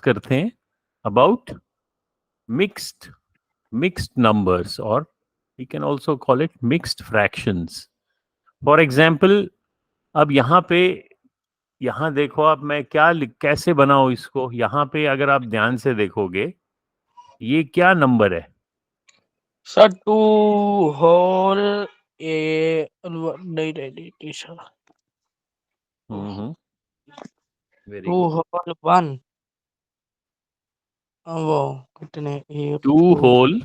करते हैं about mixed numbers, or we can also call it mixed fractions. For example, अब यहाँ देखो, अब मैं कैसे बनाऊं इसको। यहाँ पे अगर आप ध्यान से देखोगे, ये क्या नंबर है? सर 2 होल ए नहीं नहीं सर वेरी 2 गुड। होल 1 वो कितने 1 two 2 whole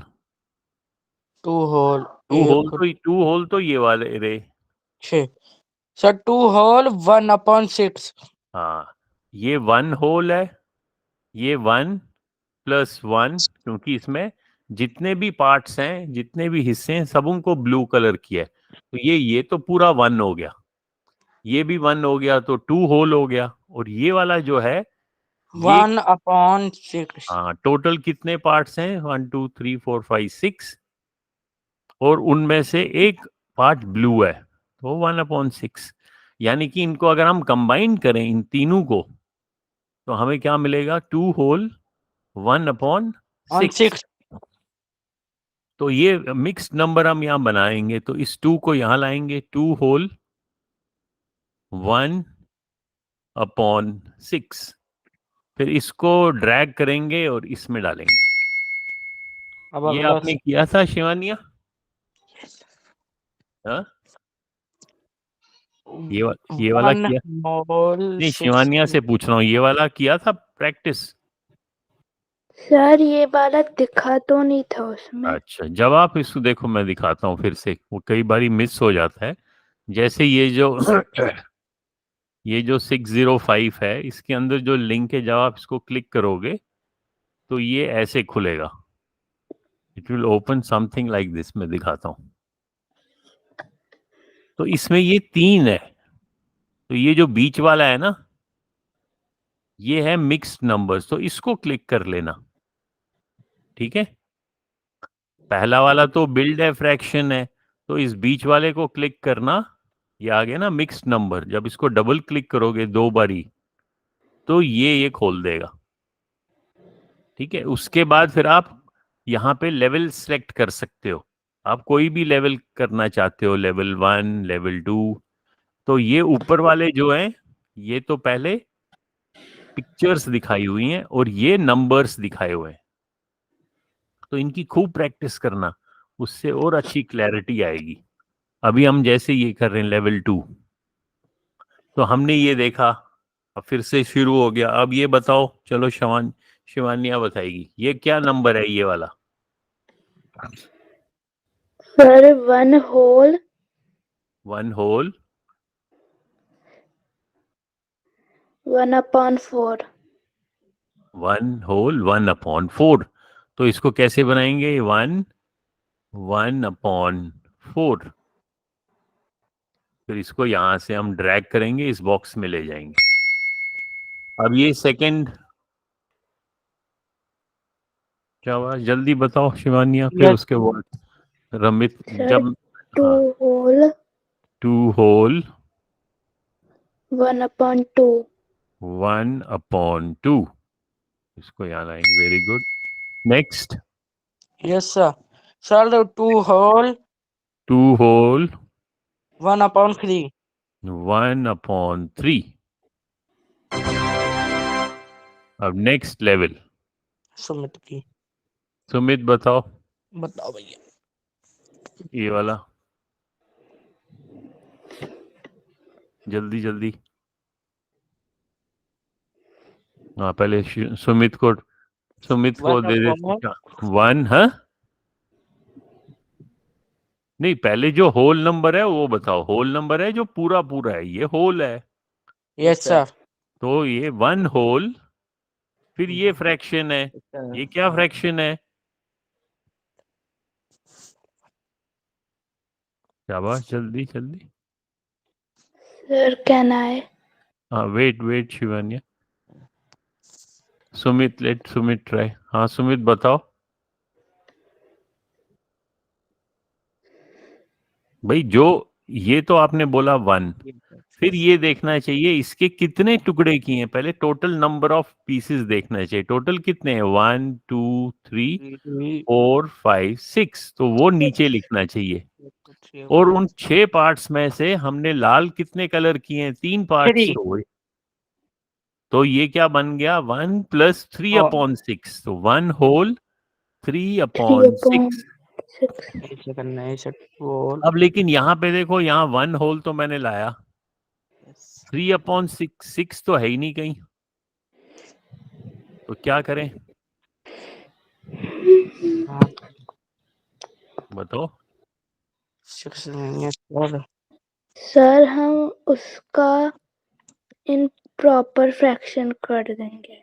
2 whole two whole 1 तो टू होल तो ये वाले रे। 6 सर 2 होल 1/6 हाँ, ये 1 होल है, ये 1 + 1, क्योंकि इसमें जितने भी पार्ट्स हैं, जितने भी हिस्से हैं, सब उनको ब्लू कलर किया है, तो ये तो पूरा 1 हो गया, ये भी 1 हो गया, तो 2 होल हो गया। और ये वाला जो है, ये 1/6 हाँ, टोटल कितने पार्ट्स हैं? 1 2 3 4 5 6, और उनमें से एक पार्ट ब्लू है, तो 1/6। यानी कि इनको अगर हम कंबाइन करें, इन तीनों को, तो हमें क्या मिलेगा? 2 होल 1/6। तो ये मिक्स्ड नंबर हम यहाँ बनाएंगे, तो इस 2 को यहाँ लाएंगे, 2 होल 1/6, फिर इसको ड्रैग करेंगे और इसमें डालेंगे। अब ये अगला आपने किया था शिवानिया? हाँ, ये वाला 1 किया? होल नहीं, 6 शिवानिया से पूछ रहा हूँ, ये वाला किया था प्रैक्टिस? सर ये वाला दिखा तो नहीं था उसमें। अच्छा, जब आप इसको देखो, मैं दिखाता हूँ फिर से, वो कई बारी मिस हो जाता है। जैसे ये जो ये जो 605 है, इसके अंदर जो लिंक है, जब आप इसको क्लिक करोगे तो ये ऐसे खुलेगा। It will open something like this. मैं दिखाता हूँ। तो इसमें ये 3 है, तो ये जो बीच वाला है ना, ये है मिक्स्ड नंबर्स, तो इसको क्लिक कर लेना। ठीक है, पहला वाला तो बिल्ड है, फ्रैक्शन है, तो इस बीच वाले को क्लिक करना, ये आ गया ना मिक्स्ड नंबर। जब इसको डबल क्लिक करोगे 2 बारी, तो ये खोल देगा। ठीक है, उसके बाद फिर आप यहाँ पे लेवल सेलेक्ट कर सकते हो। आप कोई भी लेवल करना चाहते हो, लेवल 1, लेवल 2। तो ये ऊपर वाले जो हैं, ये तो पहले पिक्चर्स दिखाई हुई हैं और ये नंबर्स दिखाए हुए हैं, तो इनकी खूब प्रैक्टिस करना, उससे और अच्छी क्लैरिटी आएगी। अभी हम जैसे ये कर रहे हैं लेवल 2, तो हमने ये देखा, अब फिर से शुरू हो गया। अब ये बताओ, चलो शिवानिया बताएगी, ये क्या नंबर है ये वाला? Sir 1 whole 1 whole 1/4। 1 होल 1/4। तो इसको कैसे बनाएंगे? 1/4। फिर इसको यहां से हम ड्रैग करेंगे, इस बॉक्स में ले जाएंगे। अब ये सेकंड, क्या हुआ? जल्दी बताओ शिवानिया, फिर उसके बाद रमित। सर जब 2 हाँ, होल 2 होल 1/2। 1/2, इसको यहाँ लाएंगे। Very good. Next. Yes sir sir 2 whole 2 whole 1/3 1/3। अब नेक्स्ट लेवल, सुमित की सुमित बताओ, बताओ भैया। ये वाला जल्दी जल्दी। हाँ, पहले सुमित को दे दे। 1, हाँ, नहीं, पहले जो होल नंबर है वो बताओ। होल नंबर है जो पूरा पूरा है, ये होल है। यस सर तो ये 1 होल, फिर ये फ्रैक्शन है। ये क्या फ्रैक्शन है? शाबाश, जल्दी जल्दी। सर कहना है हाँ, wait wait Shivaniya, Sumit, let Sumit try. हाँ सुमित बताओ भाई, जो ये तो आपने बोला 1, फिर ये देखना चाहिए इसके कितने टुकड़े किए हैं, पहले टोटल नंबर ऑफ पीसेस देखना चाहिए, टोटल कितने हैं 1 2 3 4 5 6, तो वो नीचे लिखना चाहिए। और उन 6 पार्ट्स में से हमने लाल कितने कलर किए हैं, 3 पार्ट्स 3 हो गए, तो ये क्या बन गया 1 + 3/6, तो 1 होल 3/6। 3/6 ऐसे करना है, ऐसे बोल। अब लेकिन यहाँ पे देखो, यहाँ 1 होल तो मैंने लाया, 3/6 तो है ही नहीं कहीं, तो क्या करें हाँ, बताओ। 6 नहीं है सर। सर हम उसका इन प्रॉपर फ्रैक्शन कर देंगे।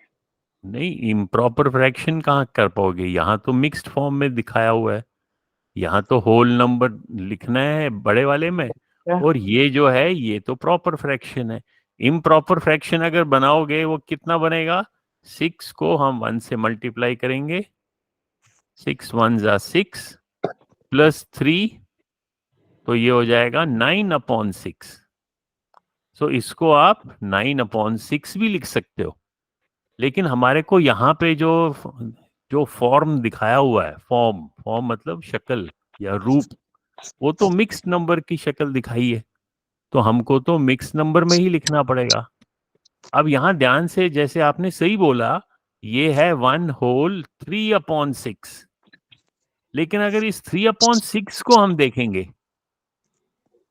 नहीं, इम्प्रॉपर फ्रैक्शन कहाँ कर पाओगे, यहाँ तो मिक्स्ड फॉर्म में दिखाया हुआ है, यहाँ तो होल नंबर लिखना है बड़े वाले में, क्या? और ये जो है ये तो प्रॉपर फ्रैक्शन है। इम्प्रॉपर फ्रैक्शन अगर बनाओगे वो कितना बनेगा, 6 को हम 1 से मल्टीप्लाई करेंगे, 6 1 = 6 + 3, तो ये हो जाएगा 9/6। सो इसको आप 9/6 भी लिख सकते हो, लेकिन हमारे को यहाँ पे जो जो फॉर्म दिखाया हुआ है, फॉर्म फॉर्म मतलब शक्ल या रूप, वो तो मिक्स्ड नंबर की शक्ल दिखाई है, तो हमको तो मिक्स नंबर में ही लिखना पड़ेगा। अब यहाँ ध्यान से, जैसे आपने सही बोला, ये है 1 होल 3/6, लेकिन अगर इस 3/6 को हम देखेंगे,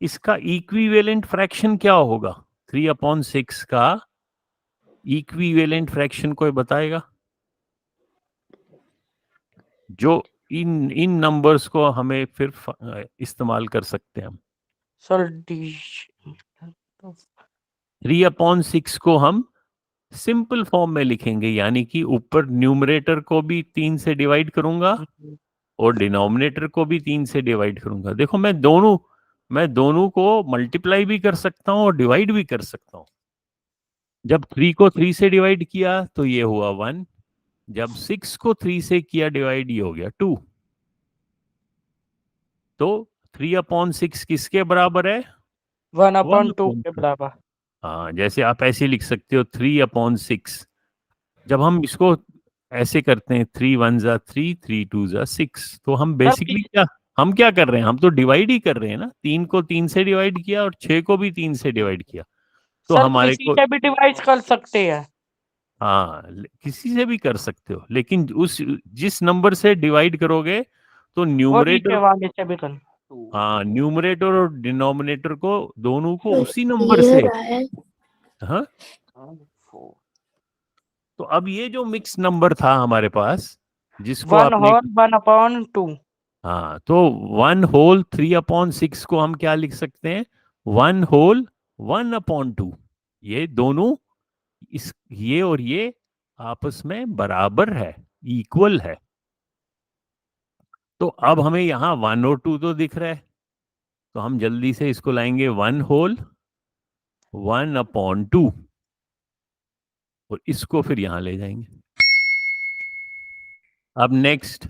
इसका इक्विवेलेंट फ्रैक्शन क्या होगा, 3/6 का इक्विवेलेंट फ्रैक्शन कोई बताएगा, जो इन इन नंबर्स को हमें फिर इस्तेमाल कर सकते हैं हम। सर डी 3/6 को हम सिंपल फॉर्म में लिखेंगे, यानी कि ऊपर न्यूमरेटर को भी 3 से डिवाइड करूंगा और डिनोमिनेटर को भी 3 से डिवाइड करूंगा। देखो मैं दोनों को मल्टीप्लाई भी कर सकता हूं और डिवाइड भी कर सकता हूं। जब 3 को 3 से डिवाइड किया तो ये हुआ 1, जब 6 को 3 से किया डिवाइड, ये हो गया 2। तो 3/6 किसके बराबर है, 1/2 के 1/2। बराबर। हाँ, जैसे आप ऐसे लिख सकते हो 3/6। जब हम इसको ऐसे करते हैं 3 1 = 3 3 2 = 6, तो हम सर बेसिकली क्या कर रहे हैं, हम तो डिवाइड ही कर रहे हैं ना, 3 को 3 से डिवाइड किया और 6 को भी 3 से डिवाइड किया, तो सर हमारे किसी को, से भी डिवाइड कर सकते हैं। हाँ किसी से भी कर सकते हो, लेकिन उस जिस नंबर से डिवाइड करोगे तो वो नीचे न्यूमरेटर, वाले से भी कर। हाँ न्यूमरेटर और डिनोमिनेटर को, दोनों को उसी नंबर ये से, रहा है। हाँ। तो अब ये जो मिक्स नंबर था हमारे पास, जिसको 1 आपने, होल 1/2। हाँ, तो 1 होल 3/6 को हम क्या लिख सकते हैं, 1 होल 1/2। ये दोनों, इस ये और ये आपस में बराबर है, इक्वल है। तो अब हमें यहाँ 1 और 2 तो दिख रहा है, तो हम जल्दी से इसको लाएंगे 1 होल 1/2, और इसको फिर यहाँ ले जाएंगे। अब नेक्स्ट,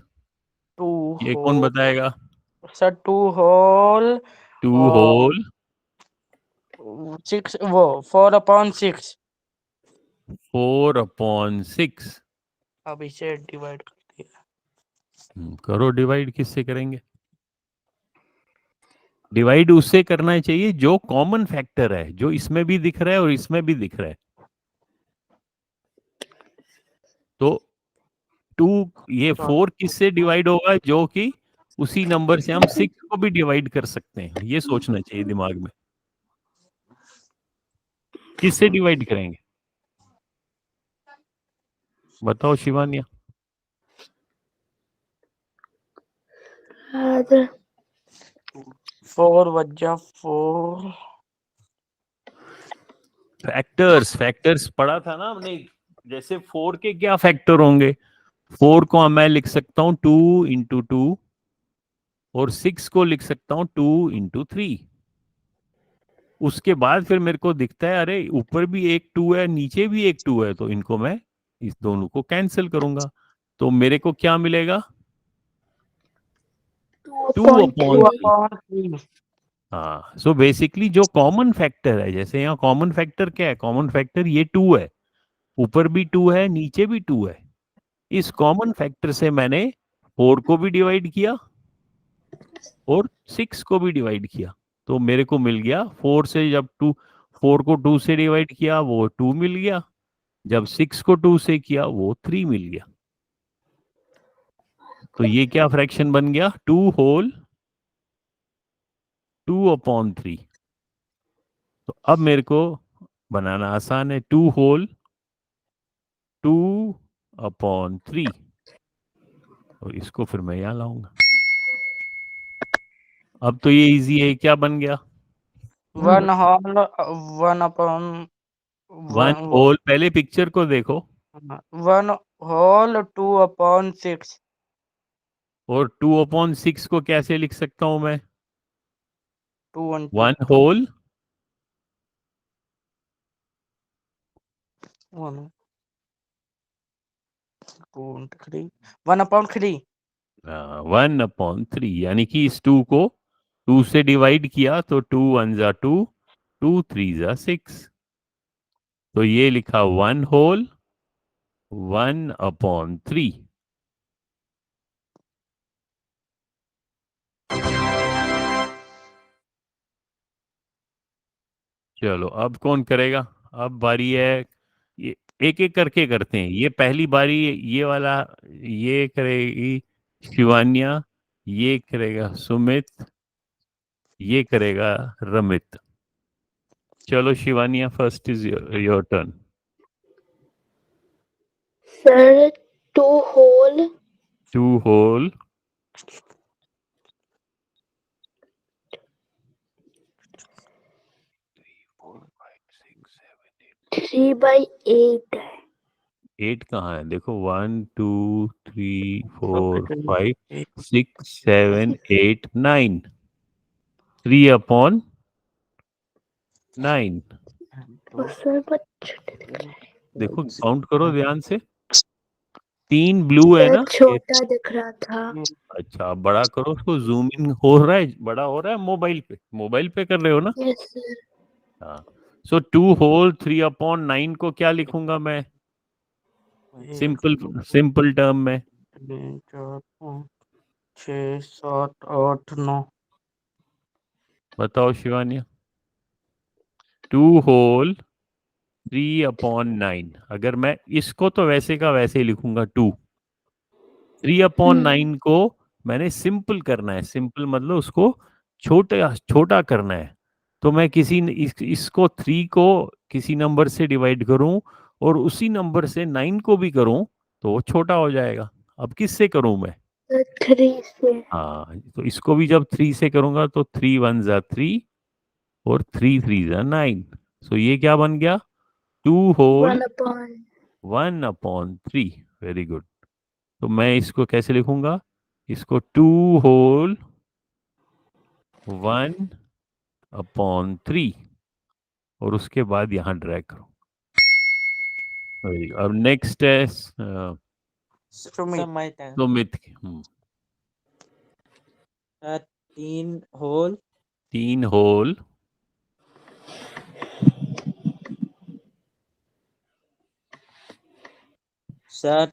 2 ये कौन होल। बताएगा, सर 2 होल 2 और होल 6 वो 4/6। 4/6। अब इसे डिवाइड कर दिया। करो डिवाइड, किससे करेंगे, डिवाइड उससे करना चाहिए जो कॉमन फैक्टर है, जो इसमें भी दिख रहा है और इसमें भी दिख रहा है। तो 2, ये 4 किससे डिवाइड होगा, जो कि उसी नंबर से हम 6 को भी डिवाइड कर सकते हैं, ये सोचना चाहिए दिमाग में। किससे डिवाइड करेंगे, बताओ शिवानिया। और 4 वजा 4। फैक्टर्स पढ़ा था ना हमने, जैसे 4 के क्या फैक्टर होंगे, 4 को मैं लिख सकता हूं 2 × 2, और 6 को लिख सकता हूं 2 × 3। उसके बाद फिर मेरे को दिखता है, अरे ऊपर भी एक 2 है, नीचे भी एक 2 है, तो इनको मैं इस दोनों को कैंसिल करूंगा, तो मेरे को क्या मिलेगा, 2/3। 2/3। हाँ, सो बेसिकली जो कॉमन फैक्टर है, जैसे यहाँ कॉमन फैक्टर क्या है, कॉमन फैक्टर ये 2 है, ऊपर भी 2 है, नीचे भी 2 है। इस कॉमन फैक्टर से मैंने 4 को भी डिवाइड किया और 6 को भी डिवाइड किया, तो मेरे को मिल गया 4 से, जब 4 को 2 से डिवाइड किया वो 2 मिल गया, जब 6 को 2 से किया वो 3 मिल गया। तो ये क्या फ्रैक्शन बन गया, 2/3। तो अब मेरे को बनाना आसान है, 2/3, और इसको फिर मैं यहाँ लाऊंगा। अब तो ये इजी है, क्या बन गया, 1 whole 1/, 1 होल, पहले पिक्चर को देखो, 1 whole 2/6, और 2/6 को कैसे लिख सकता हूं मैं, 2 1 1 होल 1 2 3 1/3। 1/3, यानी कि इस 2 को 2 से डिवाइड किया तो 2 1 जा 2, 2 3 जा 6, तो ये लिखा 1 होल 1/3। चलो अब कौन करेगा, अब बारी है, ये एक एक करके करते हैं, ये पहली बारी, ये वाला ये करेगी शिवान्या, ये करेगा सुमित, ये करेगा रमित। चलो Shivaniya, first is your turn. Sir 2 whole 2 whole 3/8 है। 8 कहाँ है, देखो 1 2 3 4 5 6 7 8 9, 3/9। और सर बहुत छोटे दिख रहा है। देखो काउंट करो ध्यान से, 3 ब्लू है सर ना, छोटा दिख रहा था। अच्छा अब बड़ा करो उसको, जूम इन हो रहा है, बड़ा हो रहा है, मोबाइल पे कर रहे हो ना, यस सर। हाँ। सो 2 होल 3/9 को क्या लिखूंगा मैं, सिंपल सिंपल टर्म में, 3 4 5 6 7 8 9। बताओ शिवानिया, 2 होल 3/9, अगर मैं इसको तो वैसे का वैसे ही लिखूंगा 2, 3/9 को मैंने सिंपल करना है, सिंपल मतलब उसको छोटा छोटा करना है, तो मैं इसको 3 को किसी नंबर से डिवाइड करूं और उसी नंबर से 9 को भी करूं तो वो छोटा हो जाएगा। अब किससे करूं मैं, सर 3 से। हाँ, तो इसको भी जब 3 से करूंगा तो 3 1 जा 3 और 3 3 जा 9, सो ये क्या बन गया, 2 होल 1/3। Very good. तो मैं इसको कैसे लिखूंगा, इसको 2 होल 1/3 और उसके बाद यहाँ ड्रैग करो। Very good. अब नेक्स्ट है सुमित सुमित। 3 होल 3 होल 2/7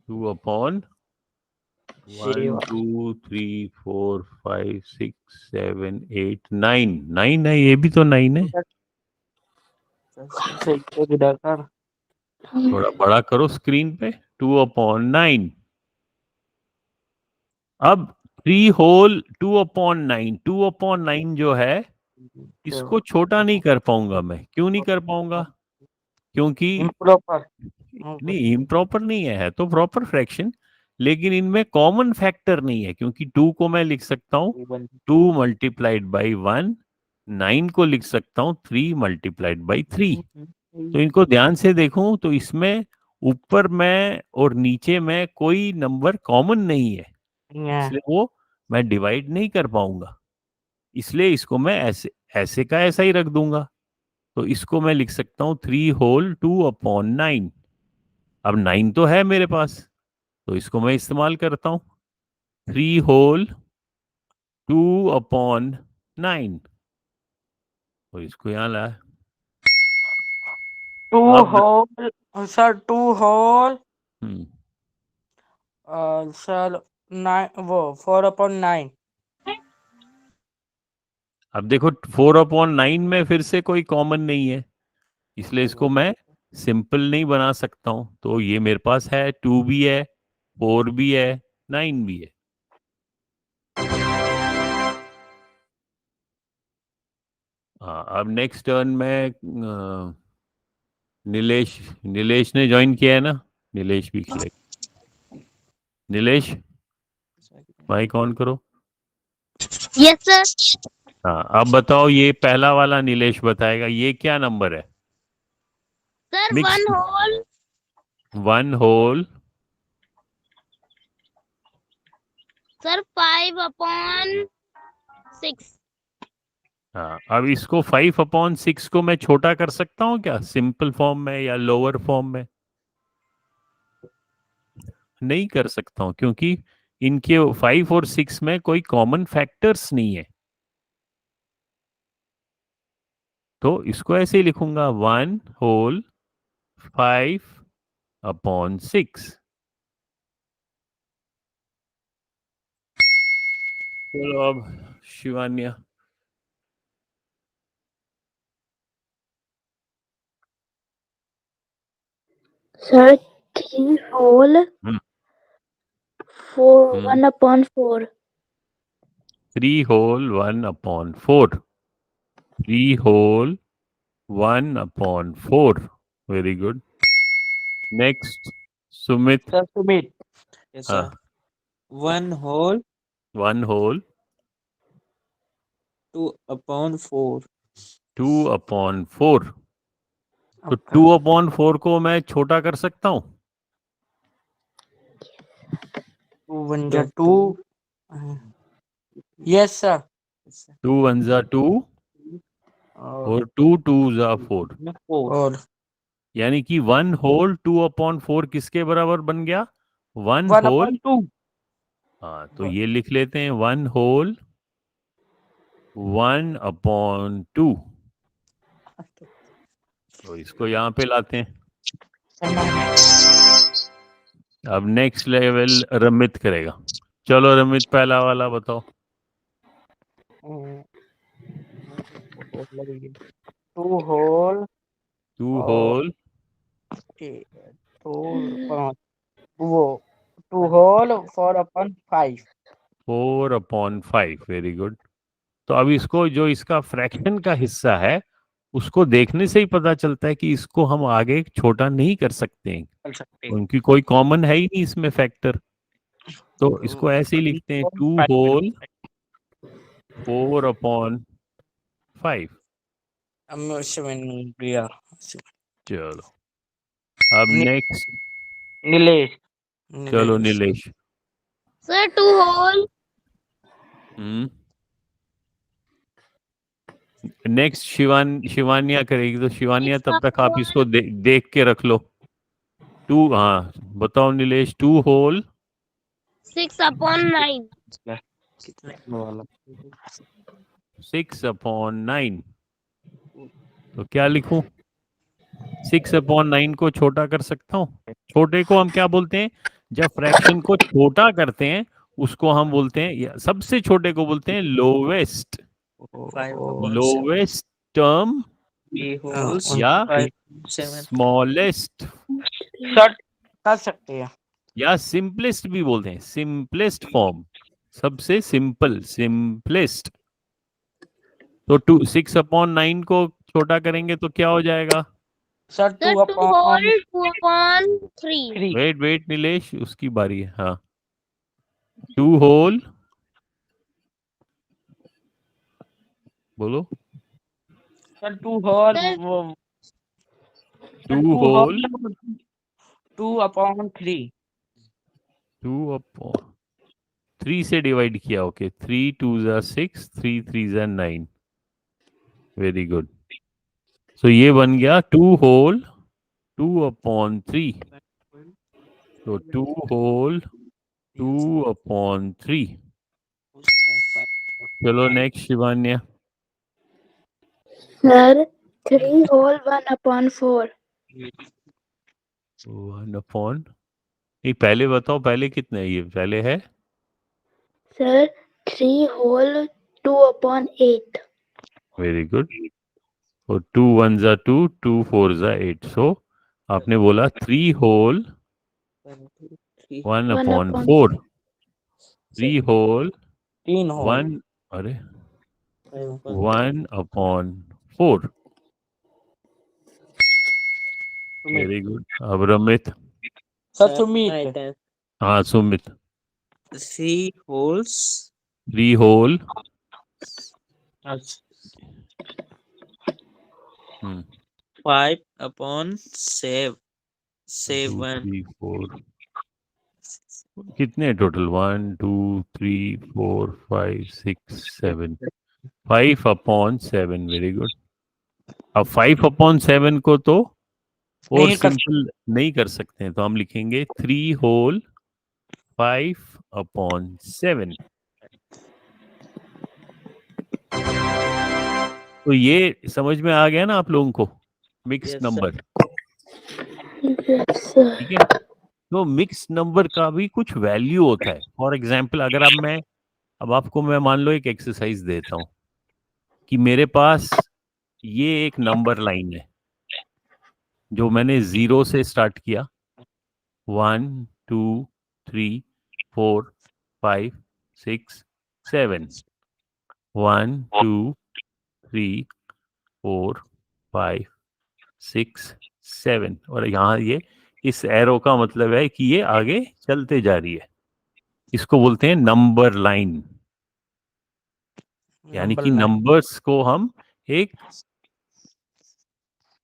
2/1 2 3 4 5 6 7 8 9, 9 है, ये भी तो 9 है, थोड़ा बड़ा करो स्क्रीन पे, 2/9। अब 3 होल 2/9, 2/9 जो है इसको छोटा नहीं कर पाऊंगा मैं, क्यों नहीं कर पाऊंगा, क्योंकि इम्प्रॉपर नहीं इम्प्रॉपर नहीं है तो प्रॉपर फ्रैक्शन, लेकिन इनमें कॉमन फैक्टर नहीं है, क्योंकि 2 को मैं लिख सकता हूँ 2 मल्टीप्लाइड बाई 1, 9 को लिख सकता हूँ 3 मल्टीप्लाइड बाई 3। तो इनको ध्यान से देखूं तो इसमें ऊपर में और नीचे में कोई नंबर कॉमन नहीं है, इसलिए वो मैं डिवाइड नहीं कर पाऊंगा, इसलिए इसको मैं ऐसे ऐसे का ऐसा ही रख दूंगा। तो इसको मैं लिख सकता हूँ 3 होल 2/9। अब 9 तो है मेरे पास, तो इसको मैं इस्तेमाल करता हूँ, 3 होल 2/9। और इसको यहाँ ला। टू अब whole sir, two whole hmm, sir, 9 वो 4/9। अब देखो 4/9 में फिर से कोई कॉमन नहीं है, इसलिए इसको मैं सिंपल नहीं बना सकता हूं। तो ये मेरे पास है 2 भी है, 4 भी है, 9 भी है। हाँ, अब नेक्स्ट टर्न में नीलेश नीलेश ने ज्वाइन किया है ना, नीलेश भी खेलेगा। नीलेश माइक ऑन करो। Yes sir. हाँ, अब बताओ, ये पहला वाला नीलेश बताएगा, ये क्या नंबर है? Sir mix 1 whole 1 whole sir 5/6। हाँ, अब इसको 5/6 को मैं छोटा कर सकता हूँ क्या, सिंपल फॉर्म में या लोअर फॉर्म में? नहीं कर सकता हूँ, क्योंकि इनके 5 और 6 में कोई कॉमन फैक्टर्स नहीं है। तो इसको ऐसे ही लिखूंगा, 1 होल 5/6। चलो अब Shivanya. Sir 3 whole hmm 1/4। 3 whole 1/4। 3 whole 1/4। Very good. Next Sumit. Sir Sumit, Yes, हाँ, sir. 1 whole 1 whole 2/4. 2/4। तो ओके। 2/4 को मैं छोटा कर सकता हूँ। 2 1 जा 2। Yes sir. Yes, sir. 2 1 जा 2 और और 2 2 जा 4। No, 4. और यानी कि 1 होल 2/4 किसके बराबर बन गया? 1 होल। 1/2। हाँ, तो ये लिख लेते हैं, 1 होल 1/2। तो इसको यहाँ पे लाते हैं। अब नेक्स्ट लेवल रमित करेगा। चलो रमित, पहला वाला बताओ। 2 होल 2 और होल 2 वो 2 होल 4/5। 4/5। Very good. तो अब इसको, जो इसका फ्रैक्शन का हिस्सा है, उसको देखने से ही पता चलता है कि इसको हम आगे छोटा नहीं कर सकते हैं, चल सकते क्योंकि कोई कॉमन है ही नहीं इसमें फैक्टर। तो इसको ऐसे ही लिखते हैं, 2 होल 4/5। गया। चलो अब नेक्स्ट। नीलेश चलो नीलेश नीलेश। सर 2 होल हम्म नेक्स्ट शिवानिया करेगी। तो शिवानिया, तब तक आप इसको देख के रख लो। 2, हाँ बताओ नीलेश। 2 होल 6/9। कितने वाला 6/9। तो क्या लिखूं? 6/9 को छोटा कर सकता हूँ। छोटे को हम क्या बोलते हैं? जब फ्रैक्शन को छोटा करते हैं, उसको हम बोलते हैं, या सबसे छोटे को बोलते हैं लोवेस्ट। 5/7. लोवेस्ट टर्म 3 holes या 5/7. स्मॉलेस्ट शर्ट कर सकते हैं। या सिंपलेस्ट भी बोलते हैं। सिंपलेस्ट फॉर्म, सबसे सिंपल, सिंपलेस्ट। तो 6/9 को छोटा करेंगे तो क्या हो जाएगा? Sir sir 2 whole 2/3। Wait wait Nilesh, उसकी बारी है। हाँ, 2 होल, बोलो। Sir 2 whole sir 2 2 whole whole 2/3। 2/3 से डिवाइड किया। ओके, 3 2 जा 6, 3 3 जा 9। Very good. सो ये बन गया 2 होल 2/3। तो 2 होल 2/3। 2/5. चलो नेक्स्ट शिवान्या। Sir 3 whole 1/4। 1/, नहीं पहले बताओ, पहले कितने है? ये पहले है सर 3 whole 2/8। Very good. और 2 1s are 2, 2 4s are 8। सो आपने बोला 3 होल 1, 2, 3, 1/4। 3 7, होल 3 होल 1, अरे 5/4. 1/4। Very good. अब रमित। सर सुमित हाँ सुमित। 3 holes 3 होल अच्छा 5/7 2 7 3 4 कितने टोटल? 1 2 3 4 5 6 7। 5/7। Very good. अब 5/7 को तो और नहीं कर सिंपल नहीं कर सकते हैं, तो हम लिखेंगे 3 होल 5/7। तो ये समझ में आ गया ना आप लोगों को? Mix Yes, sir. Number, yes sir. ठीक है। तो मिक्स नंबर का भी कुछ वैल्यू होता है। फॉर एग्जाम्पल अगर अब आपको मैं मान लो एक एक्सरसाइज देता हूँ कि मेरे पास ये एक नंबर लाइन है जो मैंने 0 से स्टार्ट किया। 1 2 3 4 5 6 7। 1 2 3 4 5 6 7। और यहाँ ये इस एरो का मतलब है कि ये आगे चलते जा रही है। इसको बोलते हैं नंबर लाइन। यानी नंबर कि लाइन नंबर्स को हम एक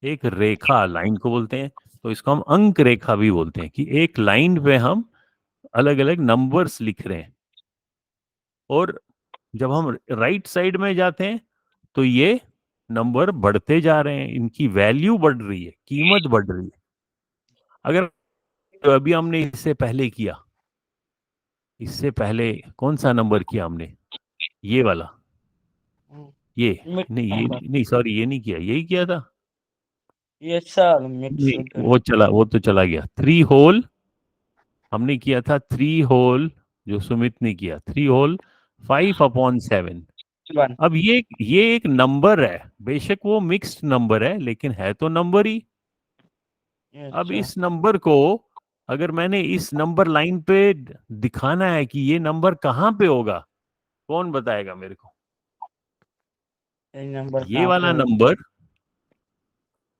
एक रेखा, लाइन को बोलते हैं, तो इसको हम अंक रेखा भी बोलते हैं कि एक लाइन पे हम अलग अलग नंबर्स लिख रहे हैं। और जब हम राइट साइड में जाते हैं तो ये नंबर बढ़ते जा रहे हैं, इनकी वैल्यू बढ़ रही है, कीमत बढ़ रही है। अगर तो अभी हमने इससे पहले किया, इससे पहले कौन सा नंबर किया हमने? ये वाला, ये मिक्स नहीं, ये नंबर नहीं, सॉरी, ये नहीं किया, यही किया था। ये सर मिक्स नहीं वो तो चला गया। 3 होल हमने किया था, 3 होल जो सुमित ने किया, 3 होल 5/7। 1 अब ये एक नंबर है, बेशक वो मिक्स्ड नंबर है लेकिन है तो नंबर ही। अब अच्छा इस नंबर को अगर मैंने इस नंबर लाइन पे दिखाना है कि ये नंबर कहाँ पे होगा, कौन बताएगा मेरे को? ये नंबर ये कहाँ पे वाला होगा नंबर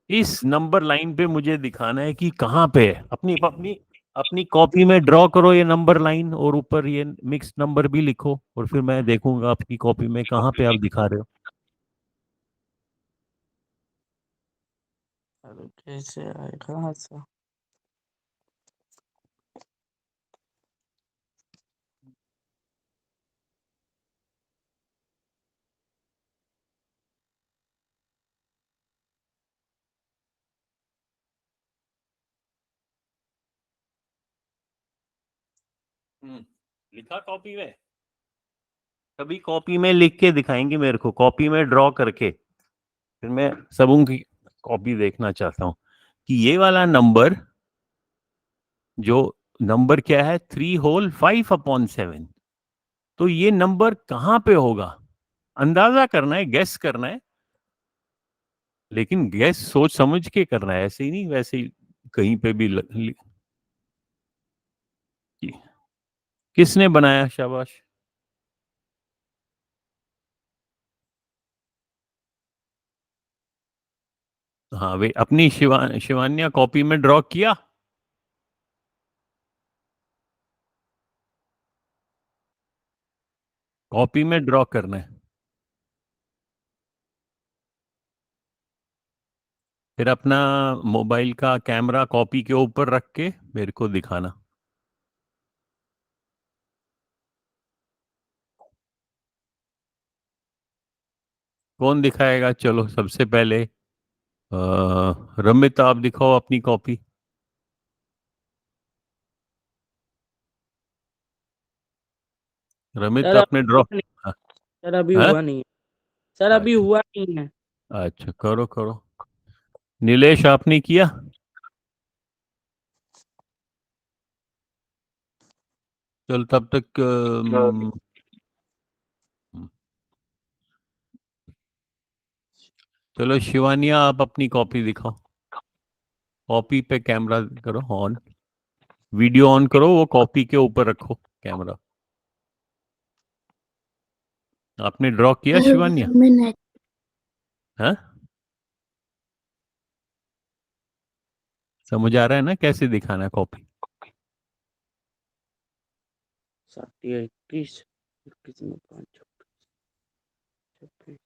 इस नंबर लाइन पे मुझे दिखाना है कि कहाँ पे है। अपनी अपनी अपनी कॉपी में ड्रॉ करो ये नंबर लाइन और ऊपर ये मिक्स नंबर भी लिखो, और फिर मैं देखूंगा आपकी कॉपी में कहाँ पे आप दिखा रहे हो। अरे कैसे आएगा सर लिखा कॉपी में? कभी कॉपी में लिख के दिखाएंगे मेरे को, कॉपी में ड्रॉ करके, फिर मैं सबों की कॉपी देखना चाहता हूँ कि ये वाला नंबर, जो नंबर क्या है, 3 होल 5/7, तो ये नंबर कहाँ पे होगा? अंदाजा करना है, गैस करना है, लेकिन गैस सोच समझ के करना है, ऐसे ही नहीं वैसे ही कहीं पे भी किसने बनाया? शाबाश। हाँ वे अपनी शिवान्या कॉपी में ड्रॉ किया। कॉपी में ड्रॉ करना है, फिर अपना मोबाइल का कैमरा कॉपी के ऊपर रख के मेरे को दिखाना। कौन दिखाएगा? चलो सबसे पहले रमित आप दिखाओ अपनी कॉपी। रमित सर आपने अभी ड्रॉ हुआ नहीं, सर अभी हाँ? हुआ नहीं है, सर अभी अच्छा हुआ नहीं है। अच्छा, करो करो। नीलेश आपने किया? चल तब तक चलो शिवानिया, आप अपनी कॉपी दिखाओ। कॉपी पे कैमरा करो ऑन, वीडियो ऑन करो, वो कॉपी के ऊपर रखो कैमरा। आपने ड्रॉ किया सर शिवानिया? 1 मिनट। हाँ, समझ आ रहा है ना कैसे दिखाना है कॉपी? 60 21 21 में 5 26।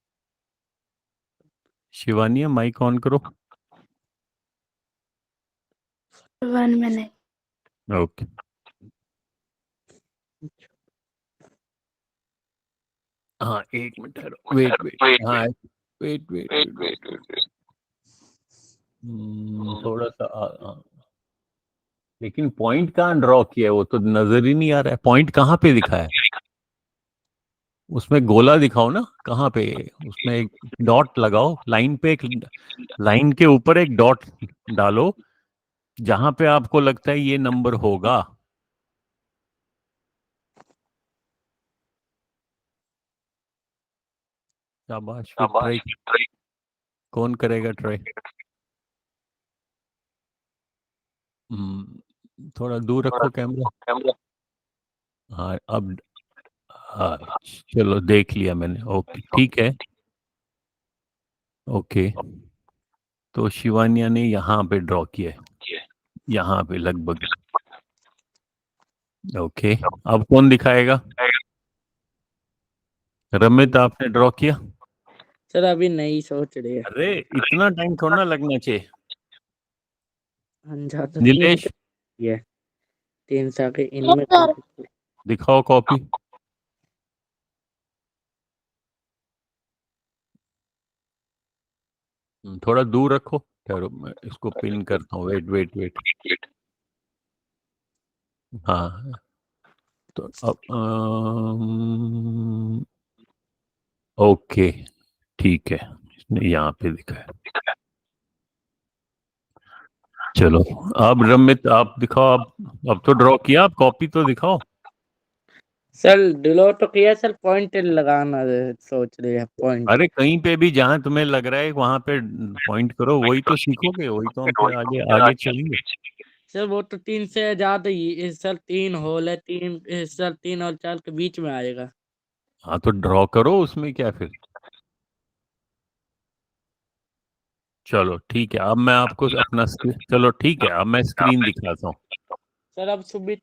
शिवानिया माइक ऑन करो। 1 मिनट। ओके। हाँ, एक मिनट ठहरो, वेट वेट, हाँ वेट वेट वेट वेट, थोड़ा सा लेकिन पॉइंट कहाँ ड्रॉ किया है, वो तो नजर ही नहीं आ रहा है। पॉइंट कहाँ पे दिखा है? उसमें गोला दिखाओ ना, कहाँ पे? उसमें एक डॉट लगाओ, लाइन पे एक, लाइन के ऊपर एक डॉट डालो, जहां पे आपको लगता है ये नंबर होगा। शाबाश, फिर ट्राई। कौन करेगा ट्राई? थोड़ा दूर रखो कैमरा। हाँ अब, हाँ चलो देख लिया मैंने, ओके ठीक है। ओके, तो शिवानिया ने यहाँ पे ड्रॉ किया है, यहाँ पे लगभग। ओके, अब कौन दिखाएगा? रमित आपने ड्रॉ किया? सर अभी नहीं सोच रहे हैं, अरे इतना टाइम थोड़ा ना लगना चाहिए। ज्यादा नहीं नीलेश है, 3 साल के यस इनमें सर। दिखाओ कॉपी। थोड़ा दूर रखो, ठहरो मैं इसको पिन करता हूँ, वेट वेट वेट। हाँ, तो अब ओके ठीक है, इसने यहाँ पे दिखा है। चलो अब रमित आप दिखाओ, अब तो ड्रॉ किया, आप कॉपी तो दिखाओ। सर डिलो तो किया सर, पॉइंट लगाना सोच रहे हैं, पॉइंट। अरे कहीं पे भी जहां तुम्हें लग रहा है वहां पे पॉइंट करो, वही तो सीखोगे, वही तो हम फिर आगे आगे चलेंगे। सर वो तो 3 से ज्यादा ही सर, 3 होल है, 3 सर 3 और 4 के बीच में आएगा। हाँ तो ड्रॉ करो, उसमें क्या फिर। चलो ठीक है, अब मैं आपको अपना चलो ठीक है, अब मैं स्क्रीन दिखाता हूँ। सर अब सुमित,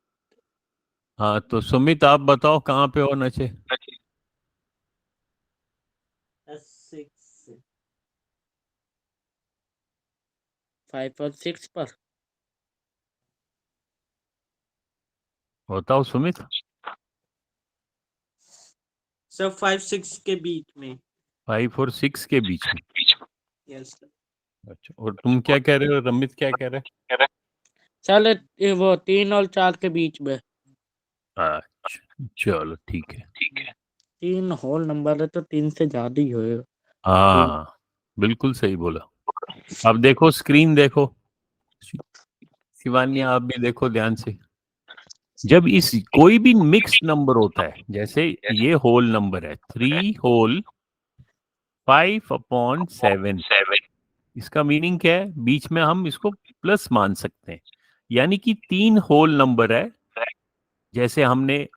हाँ तो सुमित आप बताओ कहाँ पे होना चाहिए? 5 और 6 पर। बताओ सुमित। सर 5 6 के बीच में। 5 और 6 के बीच में। Yes sir. अच्छा, और तुम क्या कह रहे हो, रमित क्या कह रहे सर वो 3 और 4 के बीच में। हो? अच्छा चलो ठीक है। 3 होल नंबर है तो 3 से ज्यादा ही होएगा। हाँ बिल्कुल सही बोला। अब देखो स्क्रीन देखो, शिवानी आप भी देखो ध्यान से। जब इस कोई भी मिक्स नंबर होता है, जैसे ये होल नंबर है 3 होल 5/7, इसका मीनिंग क्या है? बीच में हम इसको प्लस मान सकते हैं, यानी कि 3 होल नंबर है। जैसे हमने,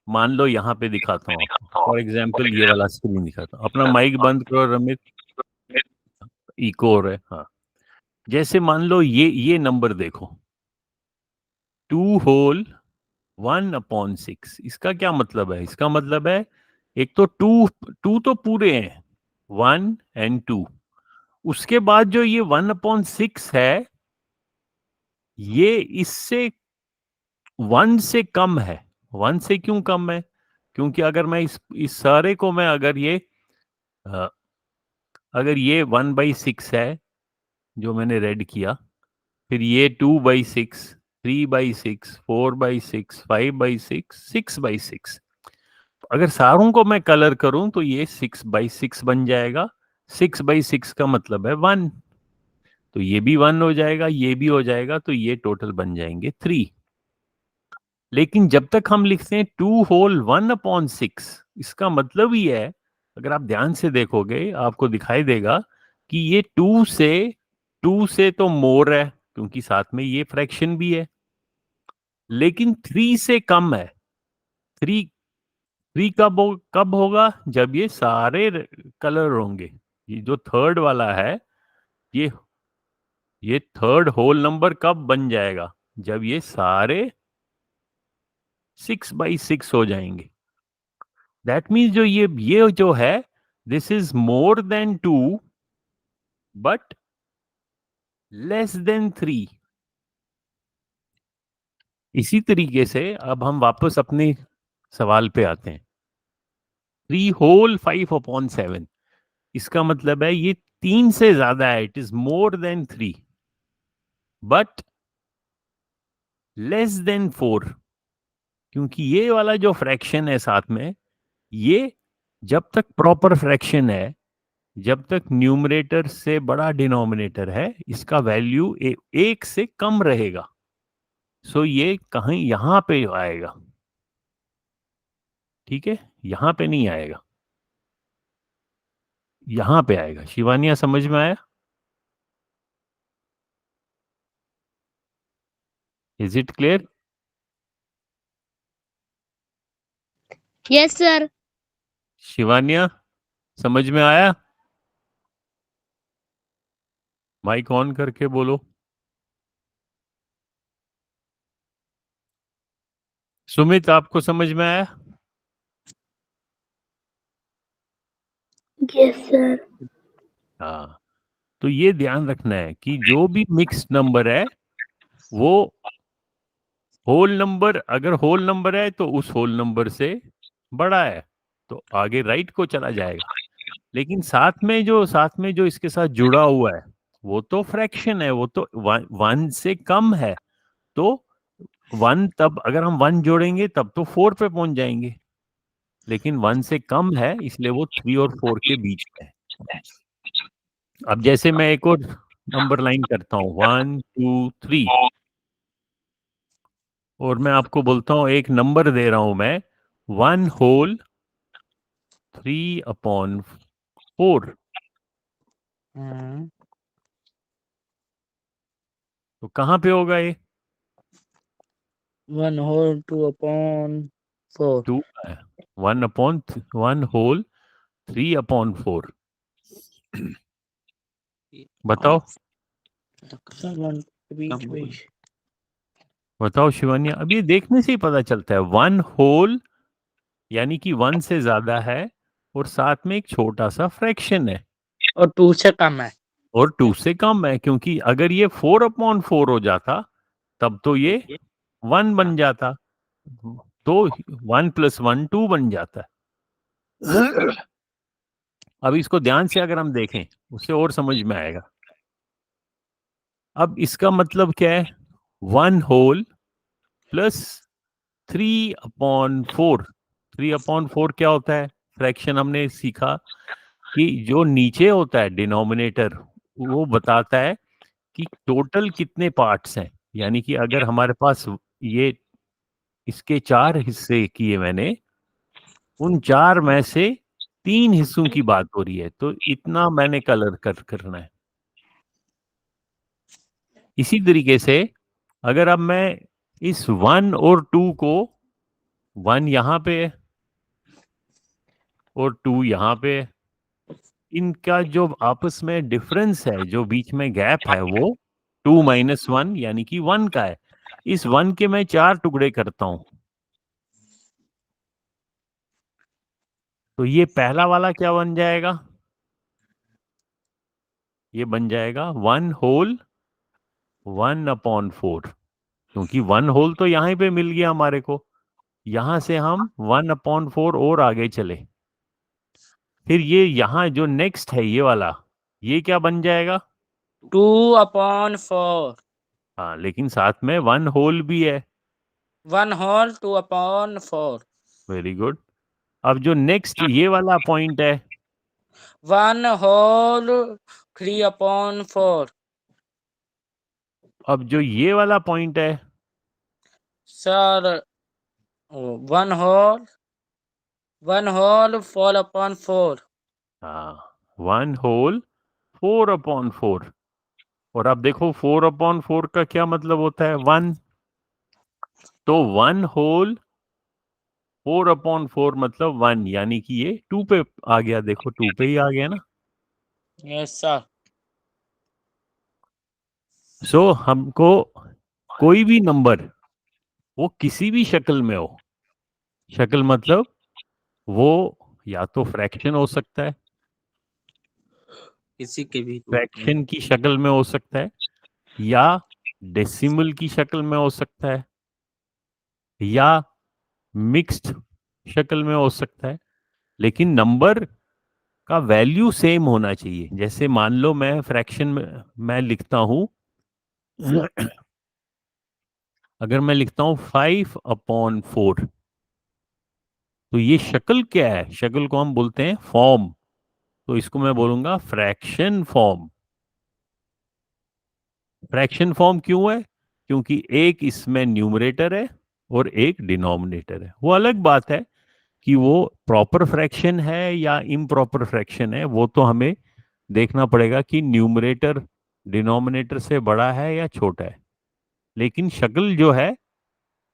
मान लो यहाँ पे दिखाता हूँ आपको, फॉर एग्जाम्पल ये वाला स्क्रीन दिखाता हूँ, अपना माइक बंद करो रमित, इको हो रहा है। हाँ, जैसे मान लो ये नंबर देखो, 2 होल 1/6, इसका क्या मतलब है? इसका मतलब है, एक तो टू टू तो पूरे हैं, 1 एंड 2, उसके बाद जो ये 1/6 है, ये इससे 1 से कम है। 1 से क्यों कम है? क्योंकि अगर मैं इस सारे को मैं अ, अगर ये 1/6 है जो मैंने रेड किया, फिर ये 2/6, 3/6, 4/6, 5/6, 6/6, अगर सारों को मैं कलर करूं तो ये 6/6 बन जाएगा। 6/6 का मतलब है 1, तो ये भी 1 हो जाएगा, ये भी हो जाएगा, तो ये टोटल बन जाएंगे 3। लेकिन जब तक हम लिखते हैं 2 होल 1/6, इसका मतलब ही है, अगर आप ध्यान से देखोगे आपको दिखाई देगा कि ये 2 से तो मोर है, क्योंकि साथ में ये फ्रैक्शन भी है, लेकिन 3 से कम है। 3 3 कब होगा? जब ये सारे कलर होंगे। ये जो थर्ड वाला है, ये ये थर्ड होल नंबर कब बन जाएगा? जब ये सारे 6/6 हो जाएंगे। दैट मीन्स जो ये जो है, this is more than 2 but less than 3। इसी तरीके से अब हम वापस अपने सवाल पे आते हैं। 3 होल 5/7, इसका मतलब है ये 3 से ज्यादा है, it is more than 3 but less than 4, क्योंकि ये वाला जो फ्रैक्शन है साथ में, ये जब तक प्रॉपर फ्रैक्शन है, जब तक न्यूमरेटर से बड़ा डिनोमिनेटर है, इसका वैल्यू 1 से कम रहेगा। सो ये कहीं यहां पे आएगा, ठीक है, यहां पे नहीं आएगा, यहां पे आएगा। शिवानिया, समझ में आया? Is it clear? Yes sir. Shivaniya, समझ में आया? माइक ऑन करके बोलो। सुमित, आपको समझ में आया? Yes sir. हाँ, तो ये ध्यान रखना है कि जो भी मिक्स्ड नंबर है वो होल नंबर, अगर होल नंबर है तो उस होल नंबर से बड़ा है तो आगे राइट को चला जाएगा। लेकिन साथ में जो इसके साथ जुड़ा हुआ है वो तो फ्रैक्शन है, वो तो 1 से कम है। तो 1, तब अगर हम 1 जोड़ेंगे तब तो 4 पे पहुंच जाएंगे, लेकिन 1 से कम है इसलिए वो 3 और 4 के बीच में है। अब जैसे मैं एक और नंबर लाइन करता हूँ 1 2 3, और मैं आपको बोलता हूँ, एक नंबर दे रहा हूं मैं 1 होल 3/4, तो कहाँ पे होगा ये? 1 होल 2/4। 2 है। 1 होल 3/4, बताओ बताओ शिवानिया। अब ये देखने से ही पता चलता है 1 होल यानी कि 1 से ज्यादा है और साथ में एक छोटा सा फ्रैक्शन है और 2 से कम है। और 2 से कम है, क्योंकि अगर ये 4/4 हो जाता तब तो ये 1 बन जाता, तो 1 + 1 2 बन जाता है। अब इसको ध्यान से अगर हम देखें उससे और समझ में आएगा। अब इसका मतलब क्या है? 1 होल प्लस 3/4। 3/4 क्या होता है? फ्रैक्शन हमने सीखा कि जो नीचे होता है डिनोमिनेटर, वो बताता है कि टोटल कितने पार्ट्स हैं। यानी कि अगर हमारे पास ये इसके 4 हिस्से किए मैंने, उन 4 में से 3 हिस्सों की बात हो रही है, तो इतना मैंने कलर करना है। इसी तरीके से अगर अब मैं इस 1 और 2 को, 1 यहाँ पे है और 2 यहाँ पे है, इनका जो आपस में डिफरेंस है, जो बीच में गैप है, वो 2 - 1 यानी कि 1 का है। इस 1 के मैं 4 टुकड़े करता हूं, तो ये पहला वाला क्या बन जाएगा? ये बन जाएगा 1 होल 1/4, क्योंकि 1 होल तो यहीं पे मिल गया हमारे को। यहां से हम 1/4 और आगे चले, फिर ये यहाँ जो नेक्स्ट है ये वाला, ये क्या बन जाएगा? 2/4। हाँ, लेकिन साथ में 1 होल भी है। 1 होल 2/4। Very good. अब जो नेक्स्ट ये वाला पॉइंट है 1 होल 3/4 अब जो ये वाला पॉइंट है सर 1 होल 4/4 हाँ 1 होल 4/4 और अब देखो 4/4 का क्या मतलब होता है 1 तो 1 होल 4/4 मतलब 1 यानी कि ये 2 पे आ गया देखो 2 पे ही आ गया ना यस सर सो हमको कोई भी नंबर वो किसी भी शक्ल में हो शक्ल मतलब वो या तो फ्रैक्शन हो सकता है किसी के भी रूप में फ्रैक्शन की शक्ल में हो सकता है या डेसिमल की शक्ल में हो सकता है या मिक्स्ड शक्ल में हो सकता है लेकिन नंबर का वैल्यू सेम होना चाहिए जैसे मान लो मैं फ्रैक्शन में मैं लिखता हूं अगर मैं लिखता हूं 5/4 तो ये शक्ल क्या है शक्ल को हम बोलते हैं फॉर्म तो इसको मैं बोलूंगा फ्रैक्शन फॉर्म फ्रैक्शन फॉर्म क्यों है क्योंकि एक इसमें न्यूमरेटर है और एक डिनोमिनेटर है वो अलग बात है कि वो प्रॉपर फ्रैक्शन है या इम्प्रॉपर फ्रैक्शन है वो तो हमें देखना पड़ेगा कि न्यूमरेटर डिनोमिनेटर से बड़ा है या छोटा है लेकिन शक्ल जो है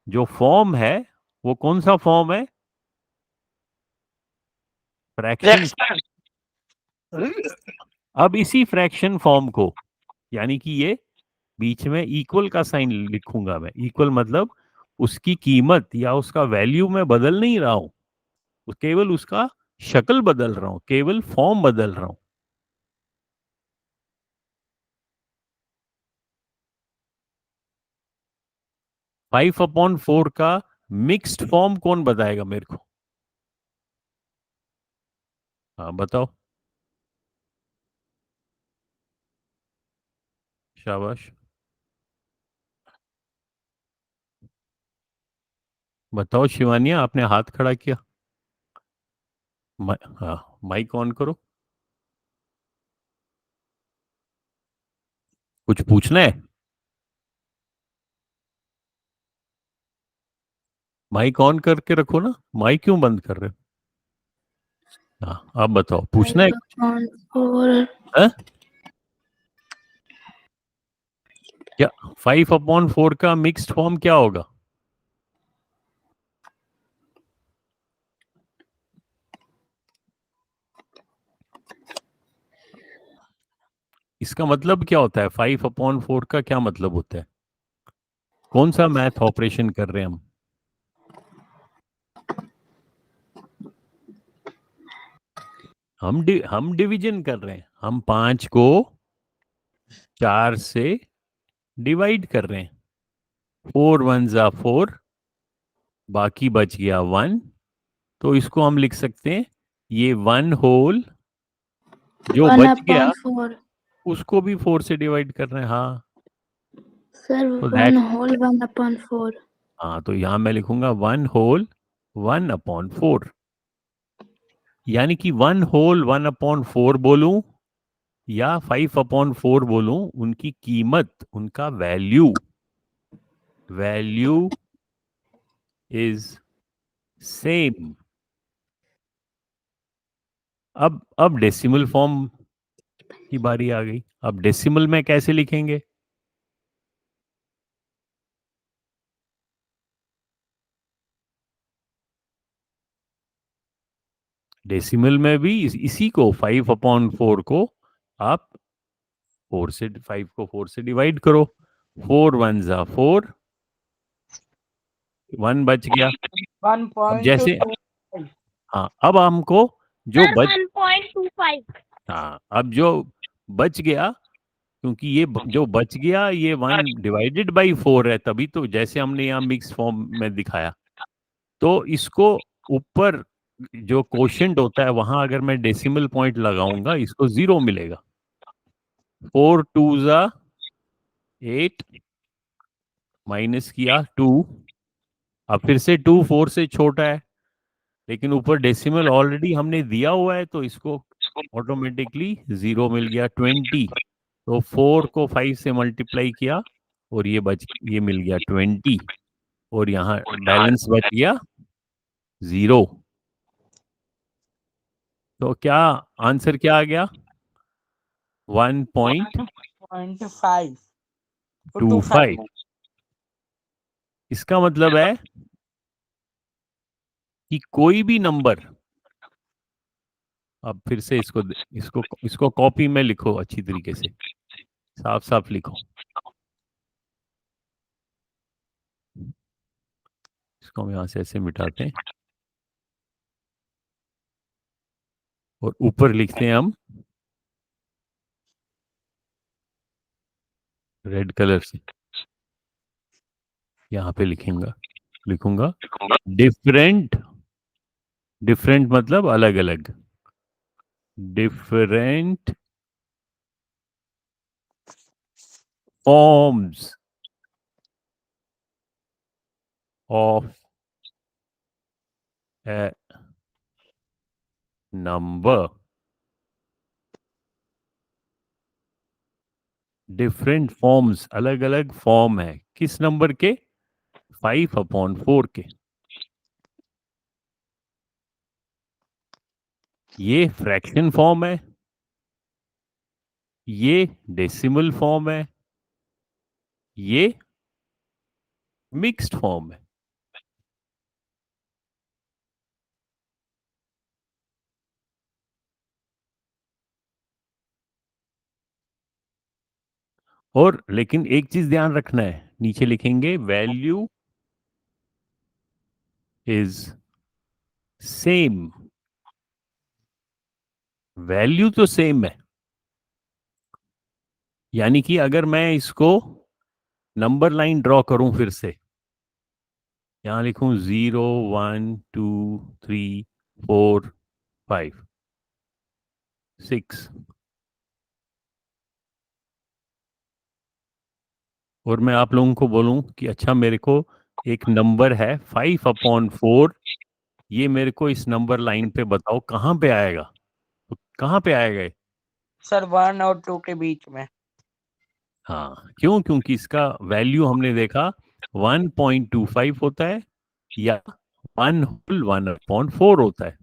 जो फॉर्म है वो कौन सा फॉर्म है फ्रैक्शन अब इसी फ्रैक्शन फॉर्म को यानी कि ये बीच में इक्वल का साइन लिखूंगा मैं इक्वल मतलब उसकी कीमत या उसका वैल्यू मैं बदल नहीं रहा हूं केवल उसका शक्ल बदल रहा हूं केवल फॉर्म बदल रहा हूं 5/4 का मिक्स्ड फॉर्म कौन बताएगा मेरे को हाँ बताओ शाबाश बताओ शिवानिया आपने हाथ खड़ा किया हाँ माइक ऑन करो कुछ पूछना है माइक ऑन करके रखो ना माइक क्यों बंद कर रहे हो हाँ आप बताओ पूछना है 5/4 हाँ? क्या 5/4 का मिक्स्ड फॉर्म क्या होगा इसका मतलब क्या होता है 5/4 का क्या मतलब होता है कौन सा मैथ ऑपरेशन कर रहे हैं हम डिवीजन कर रहे हैं हम 5 को 4 से डिवाइड कर रहे हैं 4 1 जा 4 बाकी बच गया 1 तो इसको हम लिख सकते हैं ये 1 होल जो वन बच गया अपॉन फोर उसको भी 4 से डिवाइड कर रहे हैं हाँ सर तो 1 दैट होल 1/4 हाँ तो यहां मैं लिखूंगा 1 होल 1/4 यानी कि 1 होल 1/4 बोलूं या 5/4 बोलूं उनकी कीमत उनका वैल्यू वैल्यू इज सेम अब डेसिमल फॉर्म की बारी आ गई अब डेसिमल में कैसे लिखेंगे डेसिमल में भी इसी को 5/4 को आप 4 से 5 को 4 से डिवाइड करो 4 1 जा 4 1 बच गया अब जैसे 1.25 हाँ अब हमको जो सर बच 1.25 हाँ अब जो बच गया क्योंकि ये जो बच गया ये 1/4 है तभी तो जैसे हमने यहाँ मिक्स फॉर्म में दिखाया तो इसको ऊपर जो कोशेंट होता है वहां अगर मैं डेसिमल पॉइंट लगाऊंगा इसको 0 मिलेगा 4 2 जा 8 माइनस किया 2 अब फिर से 2 4 से छोटा है लेकिन ऊपर डेसिमल ऑलरेडी हमने दिया हुआ है तो इसको ऑटोमेटिकली 0 मिल गया। 20, तो 4 को 5 से मल्टीप्लाई किया और ये मिल गया 20, और यहाँ बैलेंस बच गया 0। तो क्या आंसर क्या आ गया? 1.25। 0.5 इसका मतलब है कि कोई भी नंबर, अब फिर से इसको इसको इसको कॉपी में लिखो, अच्छी तरीके से साफ साफ लिखो। इसको हम यहां से ऐसे मिटाते हैं और ऊपर लिखते हैं हम रेड कलर से। यहाँ पे लिखूंगा डिफरेंट। डिफरेंट मतलब अलग अलग। Different forms of A number. Different forms, अलग अलग फॉर्म है किस नंबर के? 5/4 के। ये फ्रैक्शन फॉर्म है, ये डेसिमल फॉर्म है, ये मिक्स्ड फॉर्म है। और लेकिन एक चीज ध्यान रखना है, नीचे लिखेंगे वैल्यू इज सेम। वैल्यू तो सेम है, यानी कि अगर मैं इसको नंबर लाइन ड्रॉ करूं फिर से, यहां लिखूं 0 1 2 3 4 5 6, और मैं आप लोगों को बोलूं कि अच्छा मेरे को एक नंबर है 5/4, ये मेरे को इस नंबर लाइन पे बताओ कहां पे आएगा। तो कहां पे आएगा ये? सर 1 और 2 के बीच में। हाँ, क्यों? क्योंकि इसका वैल्यू हमने देखा 1.25 होता है या 1/4 होता है,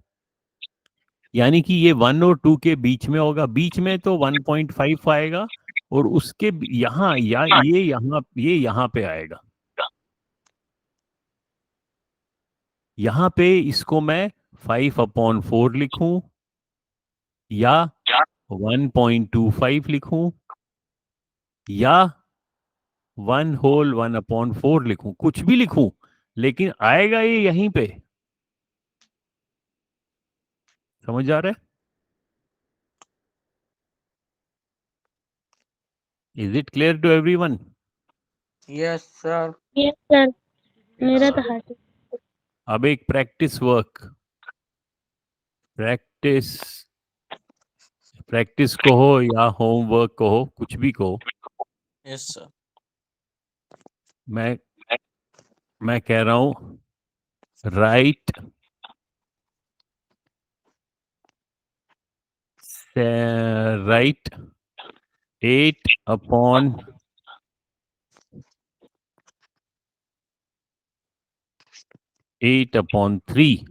यानी कि ये 1 और 2 के बीच में होगा। बीच में तो 1.5 आएगा, और उसके यहाँ या ये यहाँ पे आएगा। यहाँ पे इसको मैं 5/4 लिखूं या 1.25 लिखूं या 1/1/4 लिखूं, कुछ भी लिखूं, लेकिन आएगा ये यहीं पे। समझ आ रहा है? Is it clear to everyone? Yes sir. Yes sir, मेरा तो हाथ। अब एक प्रैक्टिस वर्क, प्रैक्टिस प्रैक्टिस कहो या होमवर्क कहो, कुछ भी कहो। Yes sir. मैं कह रहा हूं राइट राइट 8/3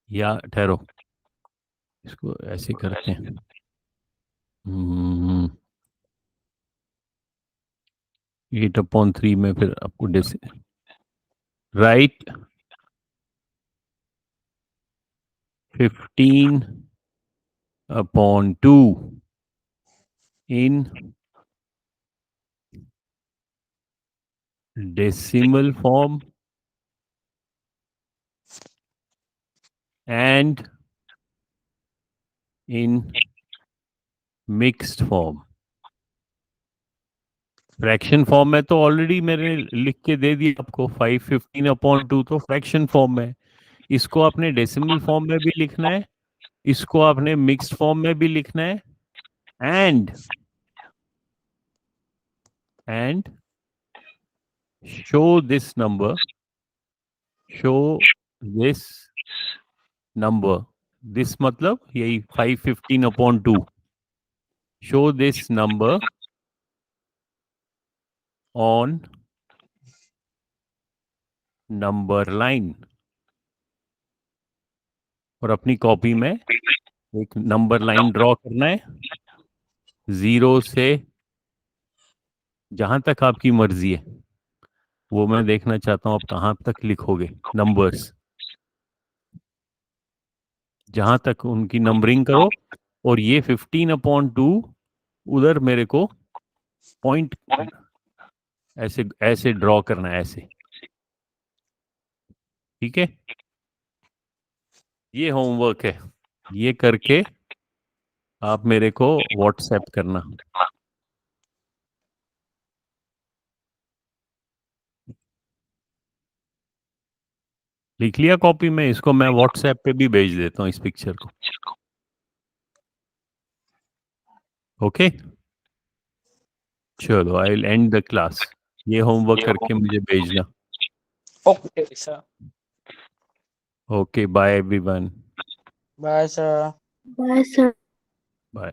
या ठहरो, इसको ऐसे करते हैं। 8/3 में फिर आपको right 15/2 in decimal form and in mixed form। Fraction form में तो ऑलरेडी मैंने लिख के दे दिया आपको, 5/15/2 तो फ्रैक्शन फॉर्म में। इसको आपने डेसिमल फॉर्म में भी लिखना है, इसको आपने मिक्स्ड फॉर्म में भी लिखना है, and and show this number, this मतलब यही 515/2, show this number on number line। और अपनी कॉपी में एक नंबर लाइन ड्रॉ करना है, 0 से जहां तक आपकी मर्जी है वो मैं देखना चाहता हूं आप कहां तक लिखोगे नंबर्स, जहां तक उनकी नंबरिंग करो। और ये 15/2 उधर मेरे को पॉइंट ऐसे ऐसे ड्रॉ करना है, ऐसे। ठीक है, ये होमवर्क है, ये करके आप मेरे को व्हाट्सएप करना। लिख लिया कॉपी में? इसको मैं व्हाट्सएप पे भी भेज देता हूँ इस पिक्चर को। ओके, चलो I will end the class. ये होमवर्क करके मुझे भेजना। Okay sir. Okay, bye everyone. Bye sir. Bye sir. Bye.